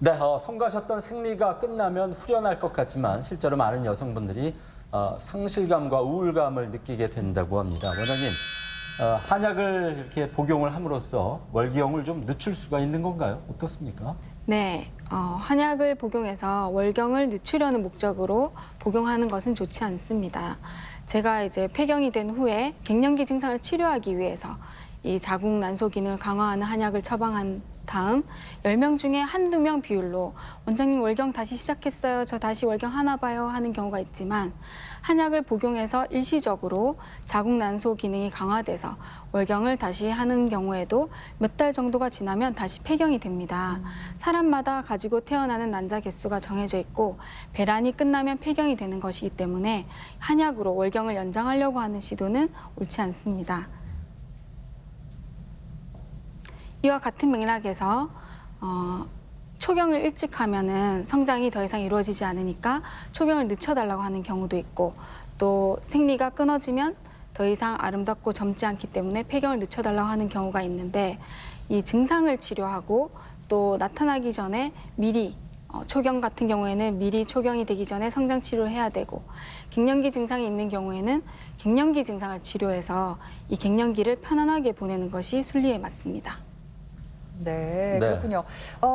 네, 성가셨던 생리가 끝나면 후련할 것 같지만 실제로 많은 여성분들이 상실감과 우울감을 느끼게 된다고 합니다. 원장님, 한약을 이렇게 복용을 함으로써 월경을 좀 늦출 수가 있는 건가요? 어떻습니까? 네, 한약을 복용해서 월경을 늦추려는 목적으로 복용하는 것은 좋지 않습니다. 제가 이제 폐경이 된 후에 갱년기 증상을 치료하기 위해서 이 자궁 난소 기능을 강화하는 한약을 처방한 다음 10명 중에 한두 명 비율로 원장님 월경 다시 시작했어요. 저 다시 월경 하나 봐요 하는 경우가 있지만 한약을 복용해서 일시적으로 자궁 난소 기능이 강화돼서 월경을 다시 하는 경우에도 몇 달 정도가 지나면 다시 폐경이 됩니다. 사람마다 가지고 태어나는 난자 개수가 정해져 있고 배란이 끝나면 폐경이 되는 것이기 때문에 한약으로 월경을 연장하려고 하는 시도는 옳지 않습니다. 이와 같은 맥락에서 초경을 일찍 하면은 성장이 더 이상 이루어지지 않으니까 초경을 늦춰달라고 하는 경우도 있고 또 생리가 끊어지면 더 이상 아름답고 젊지 않기 때문에 폐경을 늦춰달라고 하는 경우가 있는데 이 증상을 치료하고 또 나타나기 전에 미리 초경 같은 경우에는 미리 초경이 되기 전에 성장 치료를 해야 되고 갱년기 증상이 있는 경우에는 갱년기 증상을 치료해서 이 갱년기를 편안하게 보내는 것이 순리에 맞습니다. 네, 그렇군요.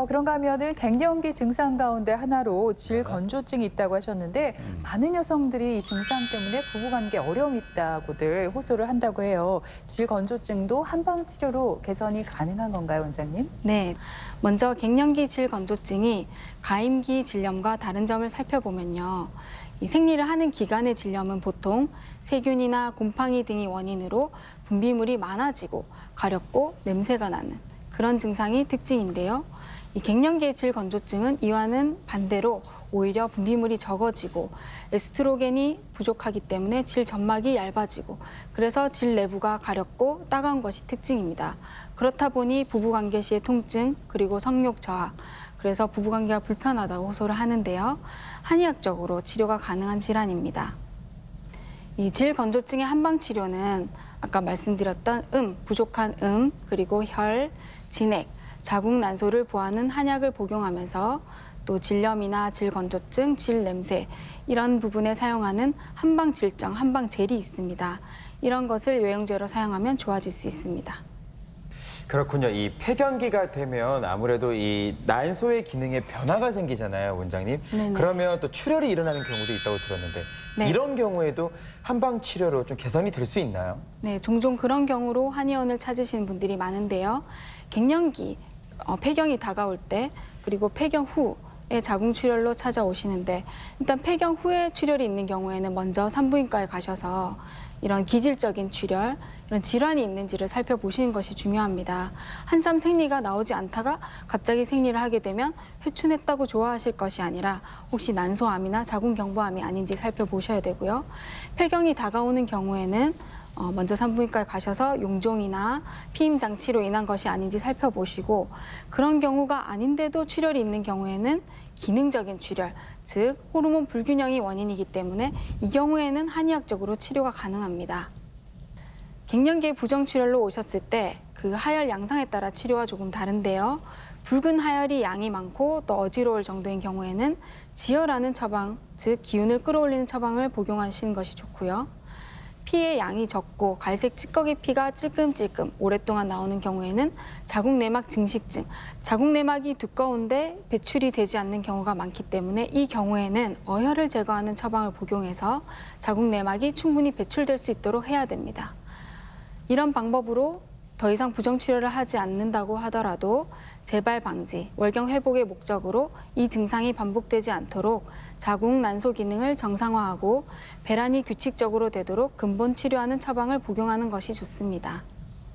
그런가 하면은 갱년기 증상 가운데 하나로 질건조증이 있다고 하셨는데 많은 여성들이 이 증상 때문에 부부관계 어려움이 있다고들 호소를 한다고 해요. 질건조증도 한방 치료로 개선이 가능한 건가요, 원장님? 네, 먼저 갱년기 질건조증이 가임기 질염과 다른 점을 살펴보면요. 이 생리를 하는 기간의 질염은 보통 세균이나 곰팡이 등이 원인으로 분비물이 많아지고 가렵고 냄새가 나는 그런 증상이 특징인데요. 이 갱년기의 질건조증은 이와는 반대로 오히려 분비물이 적어지고 에스트로겐이 부족하기 때문에 질 점막이 얇아지고 그래서 질 내부가 가렵고 따가운 것이 특징입니다. 그렇다 보니 부부관계 시의 통증 그리고 성욕 저하 그래서 부부관계가 불편하다고 호소를 하는데요. 한의학적으로 치료가 가능한 질환입니다. 이 질건조증의 한방치료는 아까 말씀드렸던 부족한 그리고 혈, 진액, 자궁 난소를 보하는 한약을 복용하면서 또 질염이나 질건조증, 질냄새 이런 부분에 사용하는 한방질정, 한방젤이 있습니다. 이런 것을 요양제로 사용하면 좋아질 수 있습니다. 그렇군요. 이 폐경기가 되면 아무래도 이 난소의 기능에 변화가 생기잖아요, 원장님. 네네. 그러면 또 출혈이 일어나는 경우도 있다고 들었는데 네. 이런 경우에도 한방 치료로 좀 개선이 될 수 있나요? 네, 종종 그런 경우로 한의원을 찾으시는 분들이 많은데요. 갱년기, 폐경이 다가올 때 그리고 폐경 후에 자궁 출혈로 찾아오시는데 일단 폐경 후에 출혈이 있는 경우에는 먼저 산부인과에 가셔서 이런 기질적인 출혈, 이런 질환이 있는지를 살펴보시는 것이 중요합니다. 한참 생리가 나오지 않다가 갑자기 생리를 하게 되면 회춘했다고 좋아하실 것이 아니라 혹시 난소암이나 자궁경부암이 아닌지 살펴보셔야 되고요. 폐경이 다가오는 경우에는 먼저 산부인과에 가셔서 용종이나 피임 장치로 인한 것이 아닌지 살펴보시고 그런 경우가 아닌데도 출혈이 있는 경우에는 기능적인 출혈, 즉 호르몬 불균형이 원인이기 때문에 이 경우에는 한의학적으로 치료가 가능합니다. 갱년기 부정출혈로 오셨을 때 그 하열 양상에 따라 치료가 조금 다른데요. 붉은 하열이 양이 많고 또 어지러울 정도인 경우에는 지혈하는 처방, 즉 기운을 끌어올리는 처방을 복용하시는 것이 좋고요. 피의 양이 적고 갈색 찌꺼기 피가 찔끔찔끔 오랫동안 나오는 경우에는 자궁내막 증식증, 자궁내막이 두꺼운데 배출이 되지 않는 경우가 많기 때문에 이 경우에는 어혈을 제거하는 처방을 복용해서 자궁내막이 충분히 배출될 수 있도록 해야 됩니다. 이런 방법으로 더 이상 부정출혈을 하지 않는다고 하더라도 재발 방지, 월경 회복의 목적으로 이 증상이 반복되지 않도록 자궁 난소 기능을 정상화하고 배란이 규칙적으로 되도록 근본 치료하는 처방을 복용하는 것이 좋습니다.